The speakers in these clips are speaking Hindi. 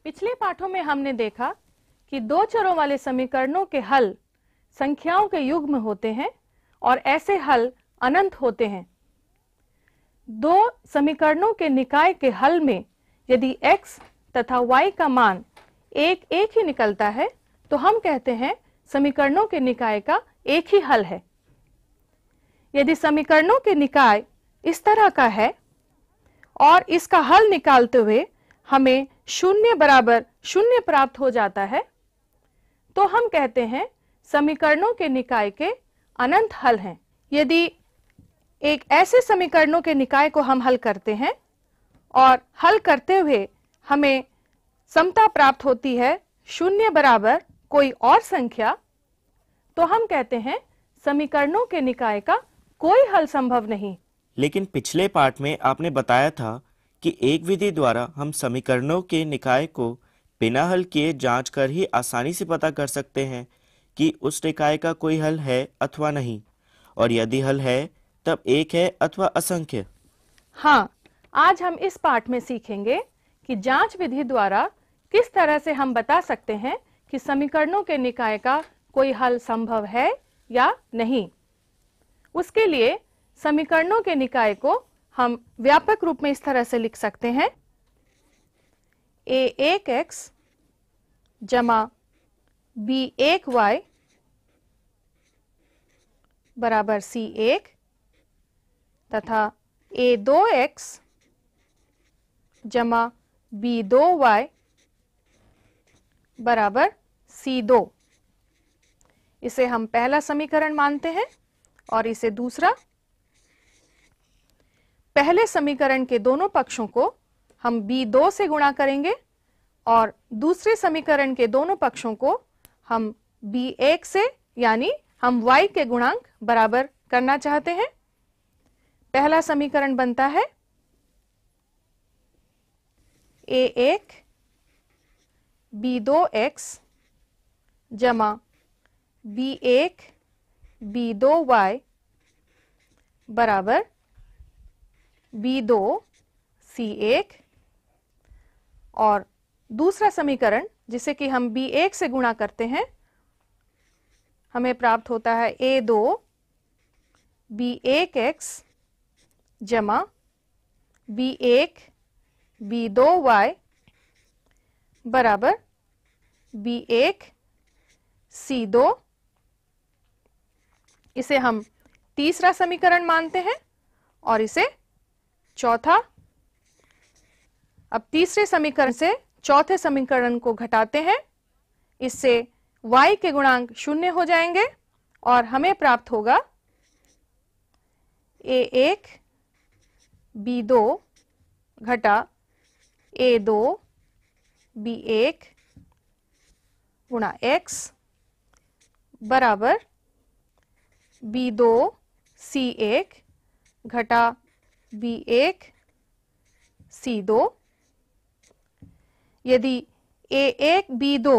पिछले पाठों में हमने देखा कि दो चरों वाले समीकरणों के हल संख्याओं के युग्म होते हैं और ऐसे हल अनंत होते हैं। दो समीकरणों के निकाय के हल में यदि x तथा y का मान एक ही निकलता है तो हम कहते हैं समीकरणों के निकाय का एक ही हल है। यदि समीकरणों के निकाय इस तरह का है और इसका हल निकालते हुए हमें 0 प्राप्त हो जाता है तो हम कहते हैं समीकरणों के निकाय के अनंत हल हैं। यदि एक ऐसे समीकरणों के निकाय को हम हल करते हैं और हल करते हुए हमें समता प्राप्त होती है 0 बराबर कोई और संख्या, तो हम कहते हैं समीकरणों के निकाय का कोई हल संभव नहीं। लेकिन पिछले पाठ में आपने बताया था कि एक विधि द्वारा हम समीकरणों के निकाय को बिना हल किए जांच कर ही आसानी से पता कर सकते हैं कि उस निकाय का कोई हल है अथवा नहीं, और यदि हल है तब एक है अथवा असंख्य। हाँ, आज हम इस पाठ में सीखेंगे कि जांच विधि द्वारा किस तरह से हम बता सकते हैं कि समीकरणों के निकाय का कोई हल संभव है या नहीं। उसके लिए समीकरणों के निकाय को हम व्यापक रूप में इस तरह से लिख सकते हैं a1x जमा b1y बराबर c1 तथा a2x जमा b2y बराबर c2। इसे हम पहला समीकरण मानते हैं और इसे दूसरा। पहले समीकरण के दोनों पक्षों को हम b2 से गुणा करेंगे और दूसरे समीकरण के दोनों पक्षों को हम b1 से, यानी हम y के गुणांक बराबर करना चाहते हैं। पहला समीकरण बनता है a1 b2x जमा b1 b2y बराबर b2 c1, और दूसरा समीकरण जिसे कि हम b1 से गुणा करते हैं हमें प्राप्त होता है a2 b1x जमा b1 b2y बराबर b1 c2। इसे हम तीसरा समीकरण मानते हैं और इसे चौथा। अब तीसरे समीकरण से चौथे समीकरण को घटाते हैं, इससे y के गुणांक 0 हो जाएंगे और हमें प्राप्त होगा a1 b2 घटा a2 b1 गुणा x बराबर b2 c1 घटा b1 c2। यदि a1 b2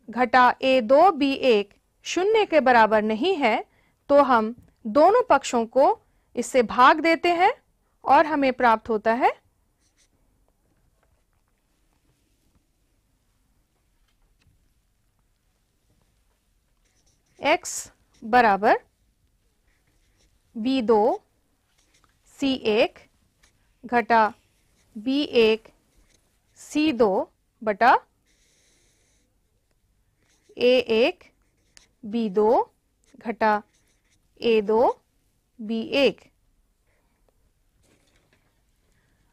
घटा a2 b1 0 के बराबर नहीं है तो हम दोनों पक्षों को इससे भाग देते हैं और हमें प्राप्त होता है x बराबर b2 c1 घटा b1 c2 बटा a1 b2 घटा a2 b1।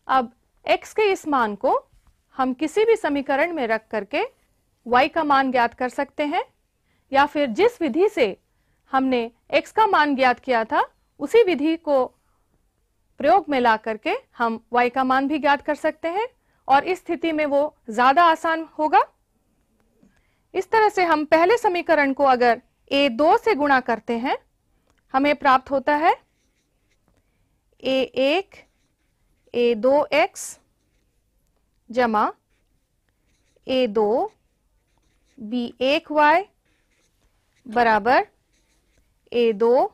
अब x के इस मान को हम किसी भी समीकरण में रख करके y का मान ज्ञात कर सकते हैं, या फिर जिस विधि से हमने x का मान ज्ञात किया था उसी विधि को प्रयोग में ला करके हम y का मान भी ज्ञात कर सकते हैं, और इस स्थिति में वो ज्यादा आसान होगा। इस तरह से हम पहले समीकरण को अगर a2 से गुणा करते हैं हमें प्राप्त होता है a1 a2x जमा a2 b1y बराबर a2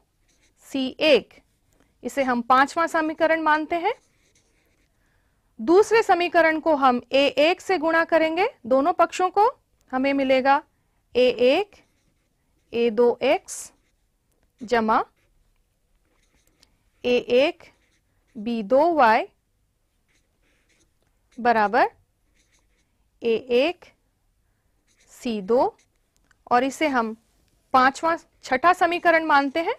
c1। इसे हम पांचवा समीकरण मानते हैं दूसरे समीकरण को हम a1 से गुणा करेंगे, दोनों पक्षों को, हमें मिलेगा a1 a2x जमा a1 b2y बराबर a1 c2, और इसे हम छठा समीकरण मानते हैं।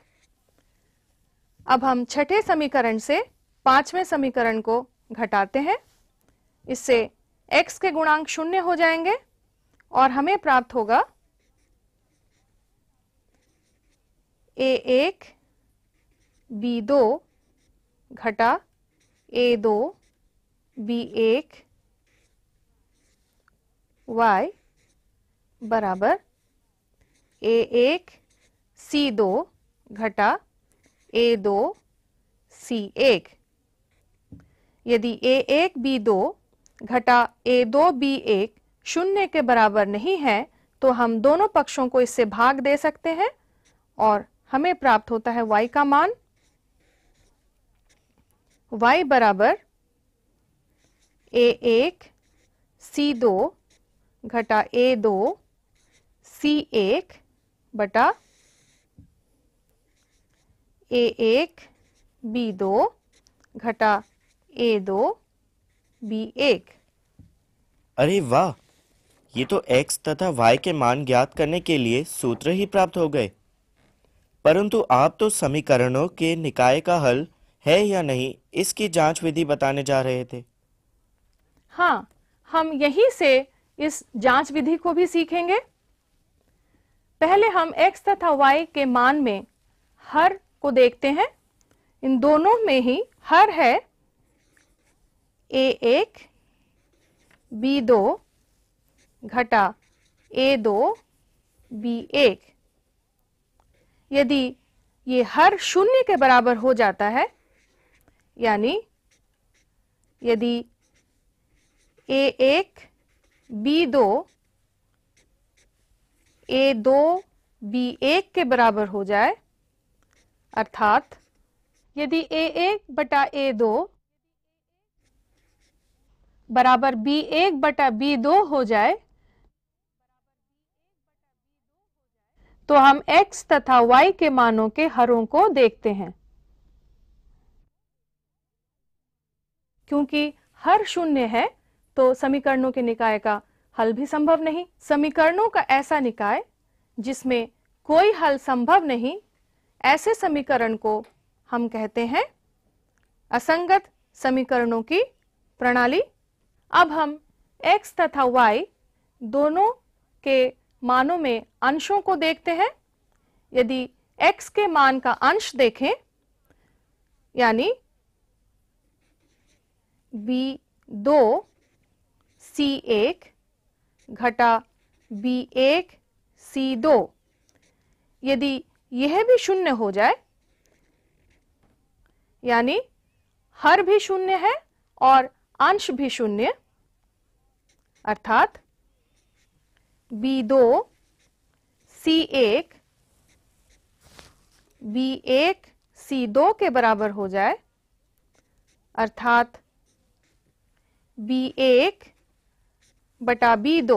अब हम छठे समीकरण से पांचवें समीकरण को घटाते हैं, इससे x के गुणांक 0 हो जाएंगे और हमें प्राप्त होगा a1 b2 घटा a2 b1 y बराबर a1 c2 घटा a2 c1। यदि a1 b2 घटा a2 b1 0 के बराबर नहीं है तो हम दोनों पक्षों को इससे भाग दे सकते हैं और हमें प्राप्त होता है y का मान, y बराबर a1 c2 घटा a2 c1 बटा a1 b2 घटा a2 b1। अरे वाह, ये तो x तथा y के मान ज्ञात करने के लिए सूत्र ही प्राप्त हो गए। परंतु आप तो समीकरणों के निकाय का हल है या नहीं इसकी जांच विधि बताने जा रहे थे। हाँ, हम यहीं से इस जांच विधि को भी सीखेंगे। पहले हम x तथा y के मान में हर को देखते हैं। इन दोनों में ही हर है a1 b2 घटा a2 b1। यदि ये हर 0 के बराबर हो जाता है, यानी यदि a1 b2 a2 b1 के बराबर हो जाए, अर्थात यदि a1 बटा a2 बराबर b1 बटा b2 हो जाए तो हम x तथा y के मानों के हरों को देखते हैं। क्योंकि हर 0 है तो समीकरणों के निकाय का हल भी संभव नहीं। समीकरणों का ऐसा निकाय जिसमें कोई हल संभव नहीं, ऐसे समीकरण को हम कहते हैं असंगत समीकरणों की प्रणाली। अब हम x तथा y दोनों के मानों में अंशों को देखते हैं। यदि x के मान का अंश देखें, यानी b2 c1 घटा b1 c2, यदि यह भी 0 हो जाए, यानी हर भी 0 है और अंश भी 0, अर्थात b2 c1 b1 c2 के बराबर हो जाए, अर्थात b1 बटा b2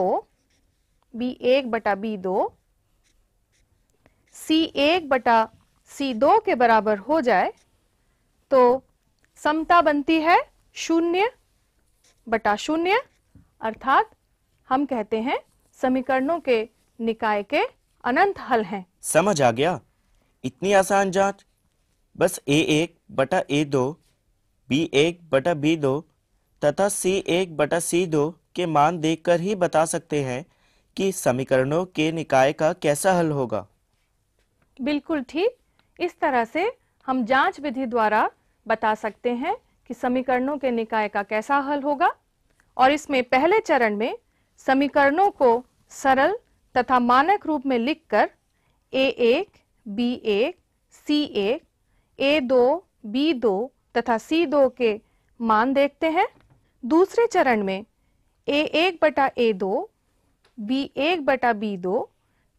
c1 बटा c2 के बराबर हो जाए, तो समता बनती है 0 बटा 0, अर्थात हम कहते हैं समीकरणों के निकाय के अनंत हल हैं। समझ आ गया, इतनी आसान जांच बस a1 बटा a2 b1 बटा b2 तथा c1 बटा c2 के मान देखकर ही बता सकते हैं कि समीकरणों के निकाय का कैसा हल होगा। बिल्कुल ठीक, इस तरह से हम जांच विधि द्वारा बता सकते हैं कि समीकरणों के निकाय का कैसा हल होगा। और इसमें पहले चरण में समीकरणों को सरल तथा मानक रूप में लिखकर a1 b1 c1 a2 b2 तथा c2 के मान देखते हैं। दूसरे चरण में a1 बटा a2 b1 बटा b2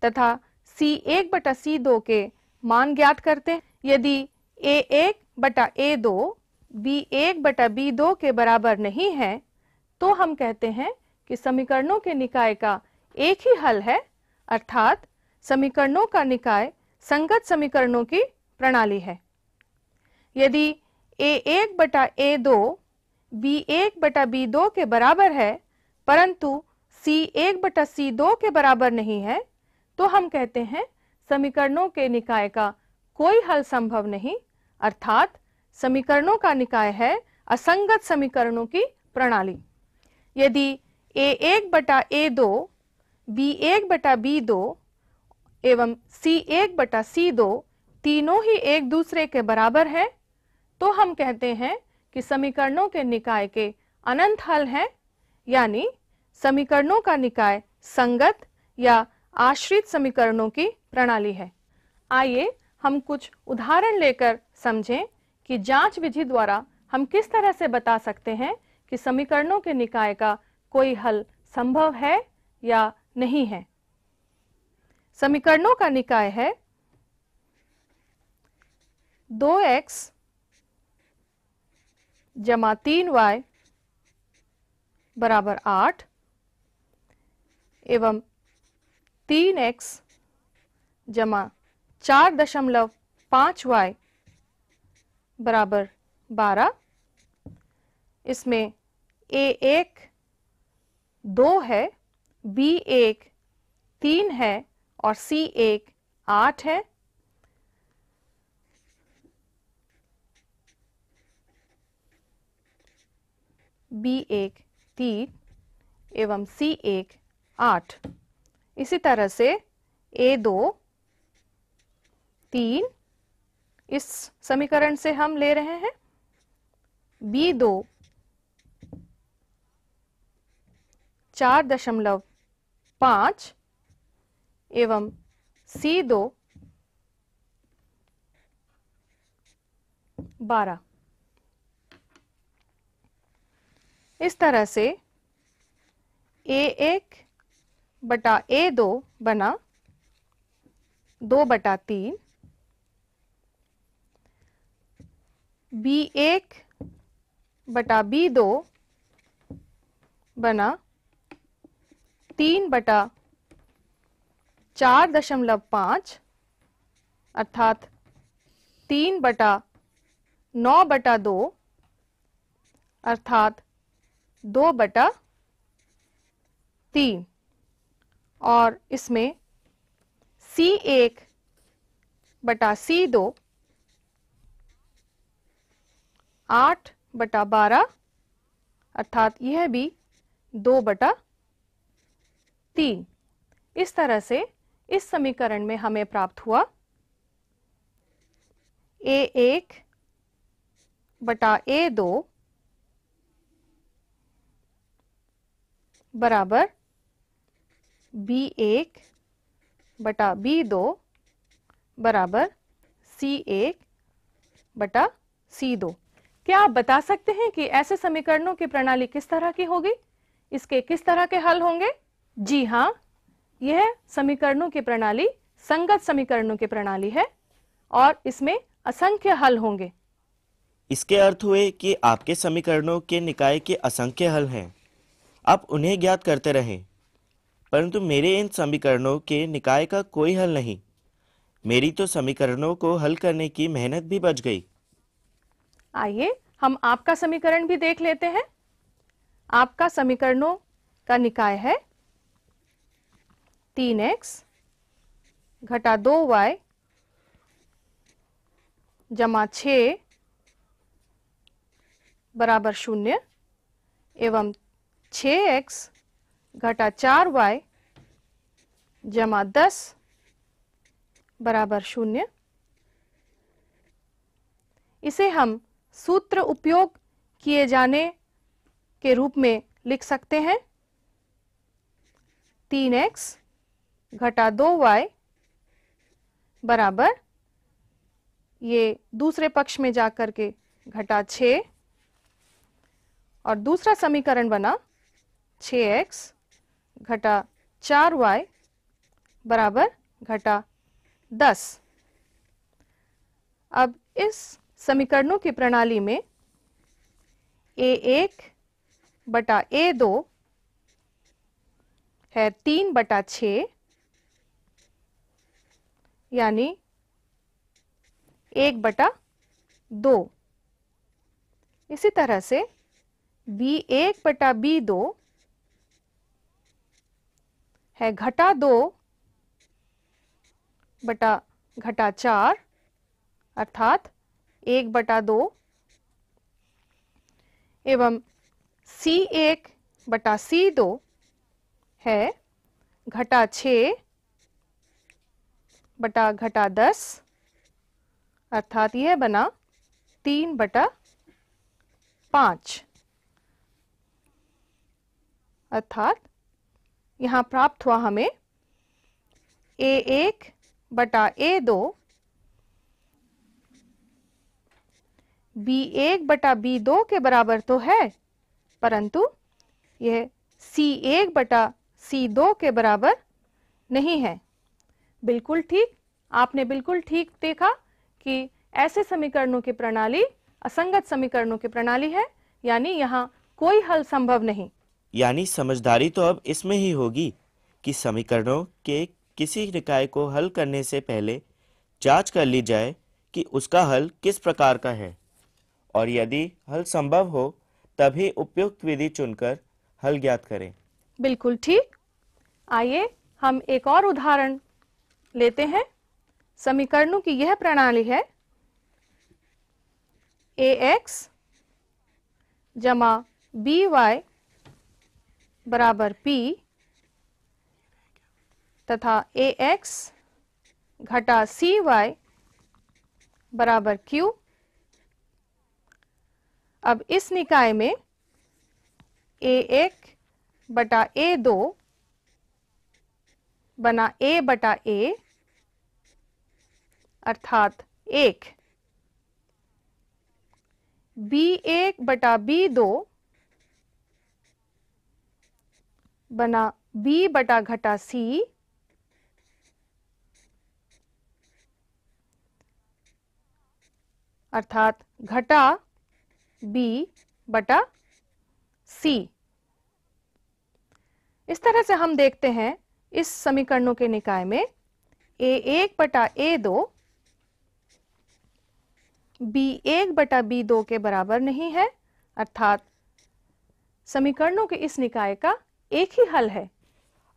तथा c1 बटा c2 के मान ज्ञात करते हैं। यदि a1 बटा a2 B1 बटा B2 के बराबर नहीं है तो हम कहते हैं कि समीकरणों के निकाय का एक ही हल है, अर्थात समीकरणों का निकाय संगत समीकरणों की प्रणाली है। यदि A1 बटा A2 B1 बटा B2 के बराबर है परंतु C1 बटा C2 के बराबर नहीं है तो हम कहते हैं समीकरणों के निकाय का कोई हल संभव नहीं, अर्थात समीकरणों का निकाय है असंगत समीकरणों की प्रणाली। यदि A1 बटा A2 B1 बटा B2 एवं C1 बटा C2 तीनों ही एक दूसरे के बराबर हैं तो हम कहते हैं कि समीकरणों के निकाय के अनंत हल हैं, यानी समीकरणों का निकाय संगत या आश्रित समीकरणों की प्रणाली है। आइए हम कुछ उदाहरण लेकर समझें कि जांच विधि द्वारा हम किस तरह से बता सकते हैं कि समीकरणों के निकाय का कोई हल संभव है या नहीं है। समीकरणों का निकाय है 2x जमा 3y बराबर 8 एवं 3x जमा 4.5y बराबर 12। इसमें A1 2 है, B1 3 है और C1 8 है। B1 3 एवं C1 8। इसी तरह से A2 3 इस समीकरण से हम ले रहे हैं, B2 4.5 एवं C2 12। इस तरह से A1 बटा A2 बना 2 बटा 3, B1 बटा B2 बना 3 बटा 4.5 अर्थात 3 बटा 9 बटा 2 अर्थात 2 बटा 3 और इसमें C1 बटा C2 8 बटा 12 अर्थात यह भी 2 बटा 3। इस तरह से इस समीकरण में हमें प्राप्त हुआ A1 बटा A2 बराबर B1 बटा B2 बराबर C1 बटा C2। क्या आप बता सकते हैं कि ऐसे समीकरणों की प्रणाली किस तरह की होगी, इसके किस तरह के हल होंगे? जी हाँ, यह समीकरणों की प्रणाली संगत समीकरणों की प्रणाली है और इसमें असंख्य हल होंगे। इसके अर्थ हुए कि आपके समीकरणों के निकाय के असंख्य हल हैं, आप उन्हें ज्ञात करते रहें, परंतु मेरे इन समीकरणों के निकाय का कोई हल नहीं। मेरी तो समीकरणों को हल करने की मेहनत भी बच गई। आइए हम आपका समीकरण भी देख लेते हैं। आपका समीकरणों का निकाय है 3x घटा 2y जमा 6 बराबर 0 एवं 6x घटा 4y जमा 10 बराबर 0। इसे हम सूत्र उपयोग किए जाने के रूप में लिख सकते हैं। 3x घटा 2y बराबर, ये दूसरे पक्ष में जाकर के घटा 6 और दूसरा समीकरण बना 6x घटा 4y बराबर घटा 10। अब इस समीकरणों की प्रणाली में A1 बटा A2 है 3/6, यानी 1/2। इसी तरह से B1 बटा B2 है -2 बटा -4, अर्थात 1/2, एवं C1 बटा C2 है -6 बटा -10, अर्थात यह बना 3/5। अर्थात यहाँ प्राप्त हुआ हमें A1 बटा A2 B1 बटा B2 के बराबर तो है, परंतु यह C1 बटा C2 के बराबर नहीं है। बिल्कुल ठीक, आपने बिल्कुल ठीक देखा कि ऐसे समीकरणों की प्रणाली असंगत समीकरणों की प्रणाली है, यानी यहाँ कोई हल संभव नहीं। यानी समझदारी तो अब इसमें ही होगी कि समीकरणों के किसी निकाय को हल करने से पहले जांच कर ली जाए कि उसका हल किस प्रकार का है, और यदि हल संभव हो तभी उपयुक्त विधि चुनकर हल ज्ञात करें। बिल्कुल ठीक। आइए हम एक और उदाहरण लेते हैं। समीकरणों की यह प्रणाली है ax जमा by बराबर p तथा ax घटा cy बराबर q। अब इस निकाय में A1 बटा A2 बना A बटा A, अर्थात 1, B1 बटा B2 बना B बटा घटा C, अर्थात घटा B बटा C। इस तरह से हम देखते हैं इस समीकरणों के निकाय में A1 बटा A2 B1 बटा B2 के बराबर नहीं है, अर्थात समीकरणों के इस निकाय का एक ही हल है।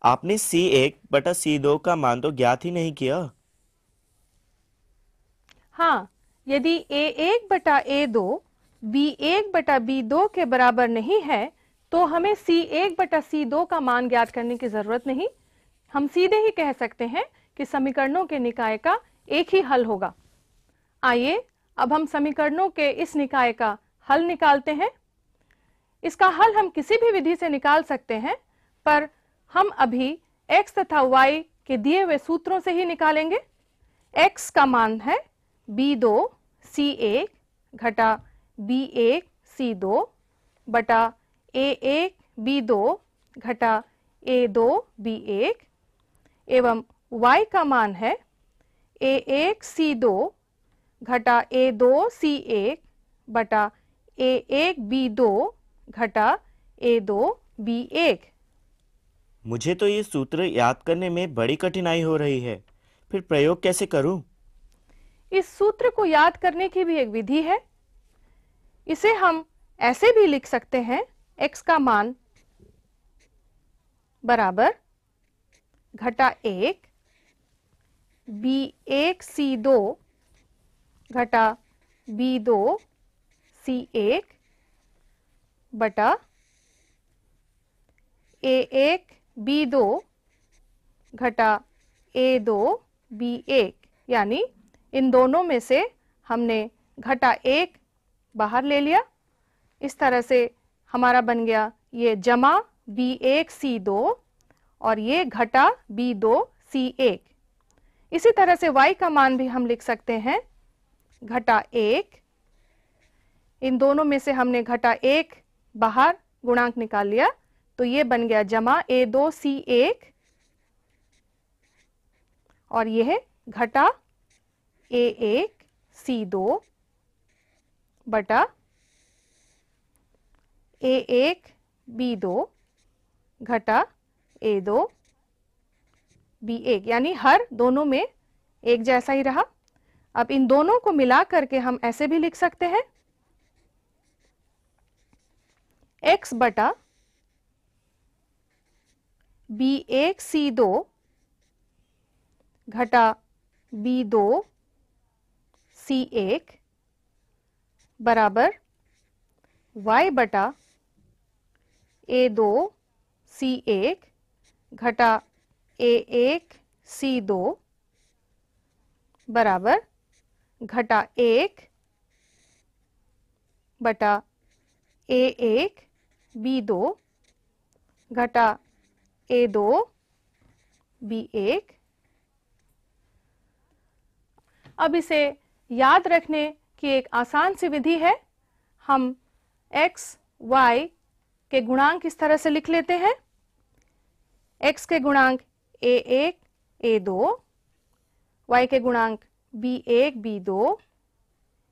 आपने C1 बटा C2 का मान तो ज्ञात ही नहीं किया। हाँ, यदि A1 बटा A2 B1 बटा B2 के बराबर नहीं है तो हमें C1 बटा C2 का मान ज्ञात करने की जरूरत नहीं। हम सीधे ही कह सकते हैं कि समीकरणों के निकाय का एक ही हल होगा। आइए अब हम समीकरणों के इस निकाय का हल निकालते हैं। इसका हल हम किसी भी विधि से निकाल सकते हैं, पर हम अभी x तथा y के दिए हुए सूत्रों से ही निकालेंगे। x का मान है B2 C1 घटा B1 C2 बटा A1 B2 घटा A2 B1, एवं y का मान है A1 C2 घटा A2 C1 बटा A1 B2 घटा A2 B1। मुझे तो ये सूत्र याद करने में बड़ी कठिनाई हो रही है, फिर प्रयोग कैसे करूं? इस सूत्र को याद करने की भी एक विधि है। इसे हम ऐसे भी लिख सकते हैं, x का मान बराबर घटा 1 B1 C2 घटा B2 C1 बटा A1 B2 घटा A2 B1, यानी इन दोनों में से हमने घटा 1 बाहर ले लिया। इस तरह से हमारा बन गया ये जमा B1 C2 और ये घटा B2 C1। इसी तरह से y का मान भी हम लिख सकते हैं घटा 1, इन दोनों में से हमने घटा 1 बाहर गुणांक निकाल लिया, तो ये बन गया जमा A2 C1 और यह घटा A1 C2 बटा A1 B2 घटा A2 B1, यानी हर दोनों में एक जैसा ही रहा। अब इन दोनों को मिला करके हम ऐसे भी लिख सकते हैं, x बटा B1 C2 घटा B2 C1 बराबर y बटा A2 C1 घटा A1 C2 बराबर घटा 1 बटा A1 B2 घटा A2 B1। अब इसे याद रखने की एक आसान सी विधि है। हम x y के गुणांक इस तरह से लिख लेते हैं, x के गुणांक A1 A2, y के गुणांक B1 B2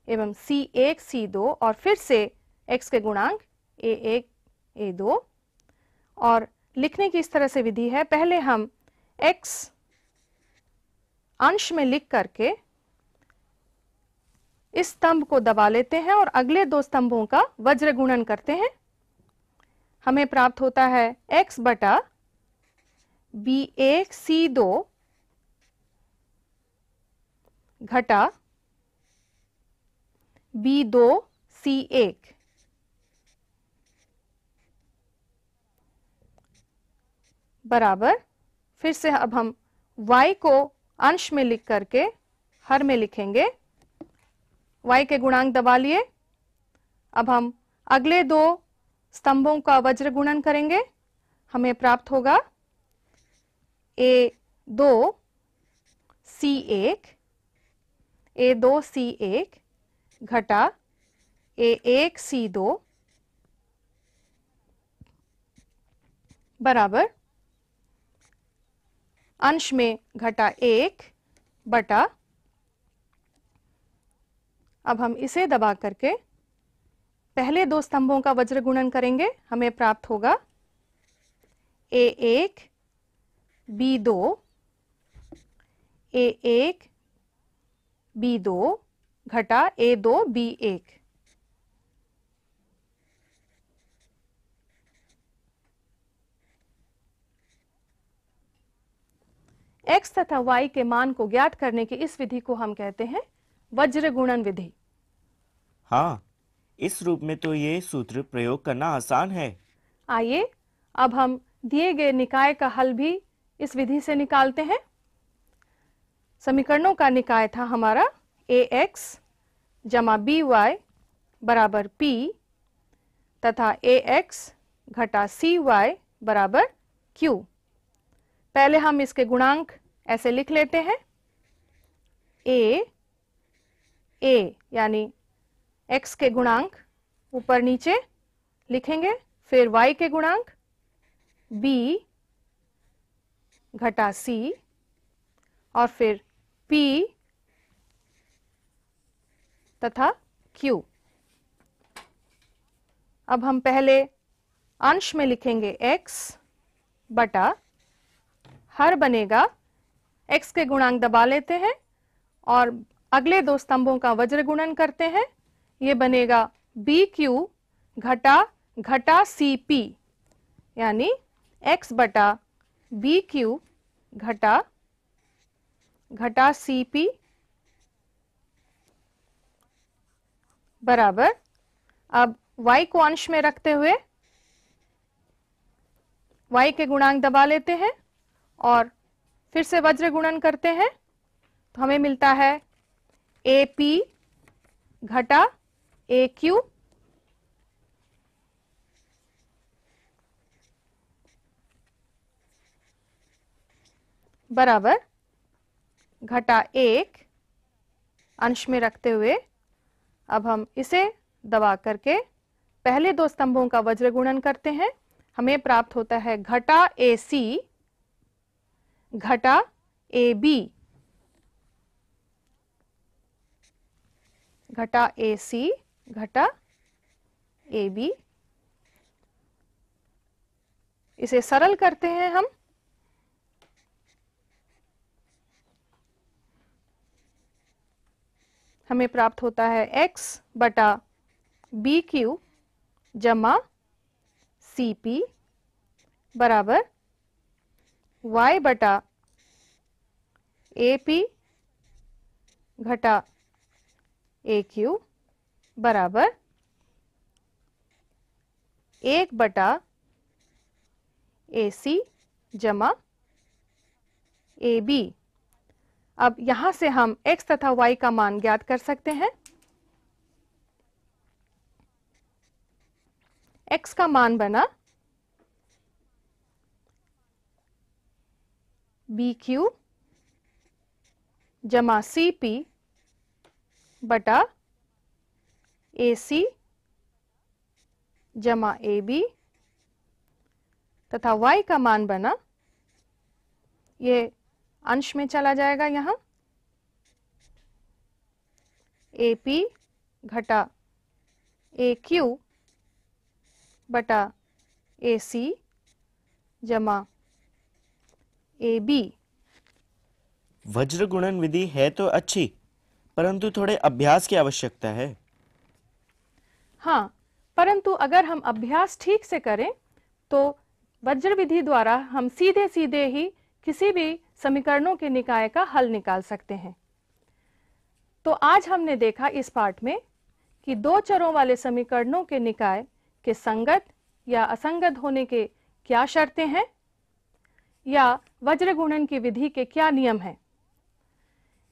एवं C1 C2 और फिर से x के गुणांक A1 A2। और लिखने की इस तरह से विधि है, पहले हम x अंश में लिख करके इस स्तंभ को दबा लेते हैं और अगले दो स्तंभों का वज्र गुणन करते हैं। हमें प्राप्त होता है x बटा B1 C2 घटा B2 C1 बराबर, फिर से अब हम y को अंश में लिख करके हर में लिखेंगे, y के गुणांक दबा लिए। अब हम अगले दो स्तंभों का वज्र गुणन करेंगे, हमें प्राप्त होगा A2 C1 A2 C1 घटा A1 C2 बराबर अंश में घटा 1 बटा, अब हम इसे दबा करके पहले दो स्तंभों का वज्र गुणन करेंगे, हमें प्राप्त होगा A1 B2 A1 B2 घटा A2 B1। x तथा y के मान को ज्ञात करने की इस विधि को हम कहते हैं वज्र गुणन विधि। हाँ, इस रूप में तो ये सूत्र प्रयोग करना आसान है। आइए अब हम दिए गए निकाय का हल भी इस विधि से निकालते हैं। समीकरणों का निकाय था हमारा ax जमा by बराबर p तथा ax घटा cy बराबर q। पहले हम इसके गुणांक ऐसे लिख लेते हैं, a यानी x के गुणांक ऊपर नीचे लिखेंगे, फिर y के गुणांक b घटा c और फिर p तथा q। अब हम पहले अंश में लिखेंगे x बटा, हर बनेगा, x के गुणांक दबा लेते हैं और अगले दो स्तंभों का वज्र गुणन करते हैं, ये बनेगा BQ घटा घटा CP, यानी x बटा BQ घटा घटा CP बराबर, अब y को अंश में रखते हुए y के गुणांक दबा लेते हैं और फिर से वज्र गुणन करते हैं, तो हमें मिलता है AP घटा AQ बराबर घटा 1 अंश में रखते हुए, अब हम इसे दबा करके पहले दो स्तंभों का वज्र गुणन करते हैं, हमें प्राप्त होता है घटा AC घटा AB घटा AC घटा AB इसे सरल करते हैं हम। हमें प्राप्त होता है x बटा बी क्यू जमा सी पी बराबर y बटा ए पी घटा ए क्यू बराबर 1 बटा ए सी जमा ए बी। अब यहां से हम x तथा y का मान ज्ञात कर सकते हैं। x का मान बना बी क्यू जमा सी पी बटा ए सी जमा ए बी तथा y का मान बना, ये अंश में चला जाएगा यहाँ, ए पी घटा ए क्यू बटा ए सी जमा ए बी। वज्र गुणन विधि है तो अच्छी, परंतु थोड़े अभ्यास की आवश्यकता है। हाँ, परंतु अगर हम अभ्यास ठीक से करें तो वज्र विधि द्वारा हम सीधे सीधे ही किसी भी समीकरणों के निकाय का हल निकाल सकते हैं। तो आज हमने देखा इस पाठ में कि दो चरों वाले समीकरणों के निकाय के संगत या असंगत होने के क्या शर्तें हैं, या वज्र गुणन की विधि के क्या नियम हैं।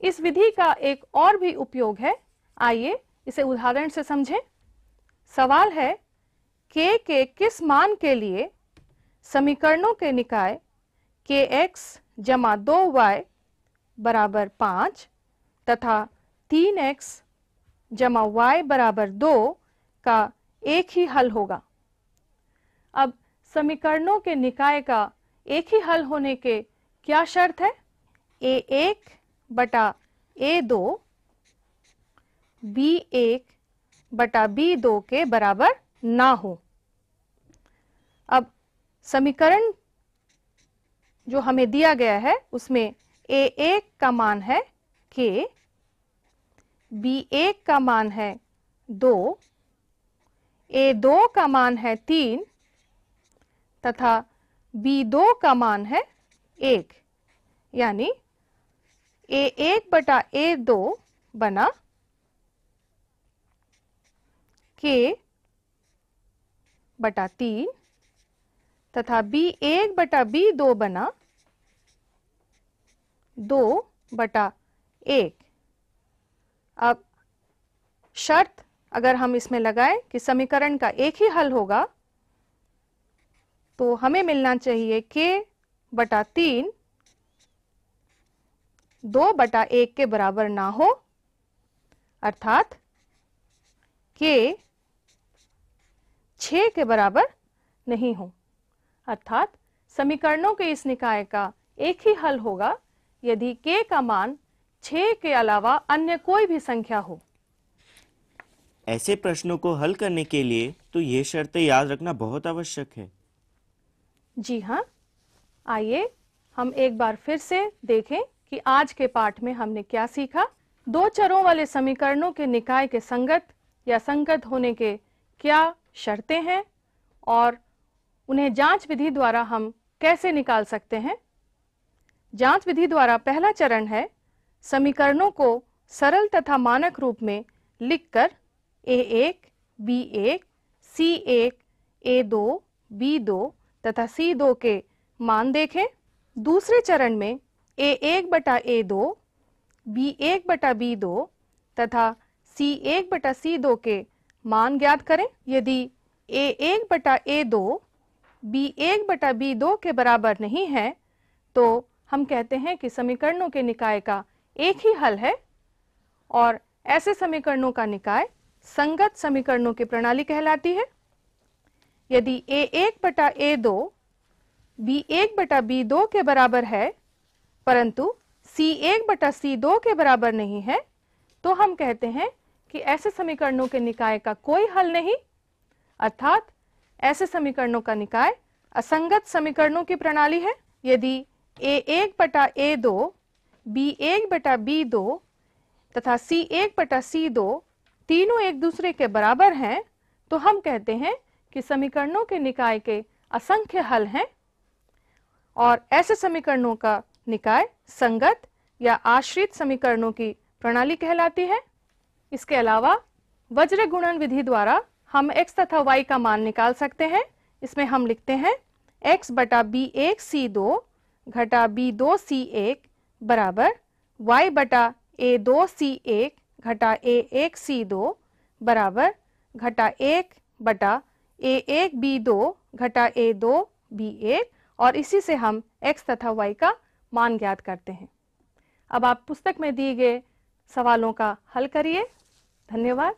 इस विधि का एक और भी उपयोग है, आइए इसे उदाहरण से समझें। सवाल है k के किस मान के लिए समीकरणों के निकाय kx जमा 2y बराबर 5 तथा 3x जमा y बराबर 2 का एक ही हल होगा। अब समीकरणों के निकाय का एक ही हल होने के क्या शर्त है? a1 बटा a2 b1 बटा b2 के बराबर ना हो। अब समीकरण जो हमें दिया गया है उसमें a1 का मान है k, b1 का मान है 2, a2 का मान है 3 तथा b2 का मान है 1, यानी a1 बटा a2 बना k बटा 3 तथा b1 बटा b2 बना 2 बटा 1। अब शर्त अगर हम इसमें लगाएं कि समीकरण का एक ही हल होगा तो हमें मिलना चाहिए k बटा 3 2 बटा 1 के बराबर ना हो, अर्थात k 6 के बराबर नहीं हो। अर्थात समीकरणों के इस निकाय का एक ही हल होगा यदि k का मान 6 के अलावा अन्य कोई भी संख्या हो। ऐसे प्रश्नों को हल करने के लिए तो ये शर्तें याद रखना बहुत आवश्यक है। जी हाँ, आइए हम एक बार फिर से देखें कि आज के पाठ में हमने क्या सीखा। दो चरों वाले समीकरणों के निकाय के संगत या संगत होने के क्या शर्तें हैं और उन्हें जांच विधि द्वारा हम कैसे निकाल सकते हैं। जांच विधि द्वारा पहला चरण है समीकरणों को सरल तथा मानक रूप में लिखकर a1, b1, c1, a2, b2 तथा c2 के मान देखें। दूसरे चरण में a1 बटा a2, b1 बटा b2 तथा c1 बटा c2 के मान ज्ञात करें। यदि a1 बटा a2 b1 बटा b2 के बराबर नहीं है तो हम कहते हैं कि समीकरणों के निकाय का एक ही हल है और ऐसे समीकरणों का निकाय संगत समीकरणों की प्रणाली कहलाती है। यदि a1 बटा a2 b1 बटा b2 के बराबर है परंतु c1 बटा c2 के बराबर नहीं है तो हम कहते हैं कि ऐसे समीकरणों के निकाय का कोई हल नहीं, अर्थात ऐसे समीकरणों का निकाय असंगत समीकरणों की प्रणाली है। यदि A1 बटा A2, B1 बटा B2 तथा C1 बटा C2 तीनों एक दूसरे के बराबर हैं, तो हम कहते हैं कि समीकरणों के निकाय के असंख्य हल हैं और ऐसे समीकरणों का निकाय संगत या आश्रित समीकरणों की प्रणाली कहलाती है। इसके अलावा वज्र गुणन विधि द्वारा हम x तथा y का मान निकाल सकते हैं। इसमें हम लिखते हैं x बटा B1 C2 घटा B2 C1 बराबर y बटा A2 C1 घटा A1 C2 बराबर घटा 1 बटा A1 B2 घटा A2 B1, और इसी से हम x तथा y का मान ज्ञात करते हैं। अब आप पुस्तक में दिए गए सवालों का हल करिए। धन्यवाद।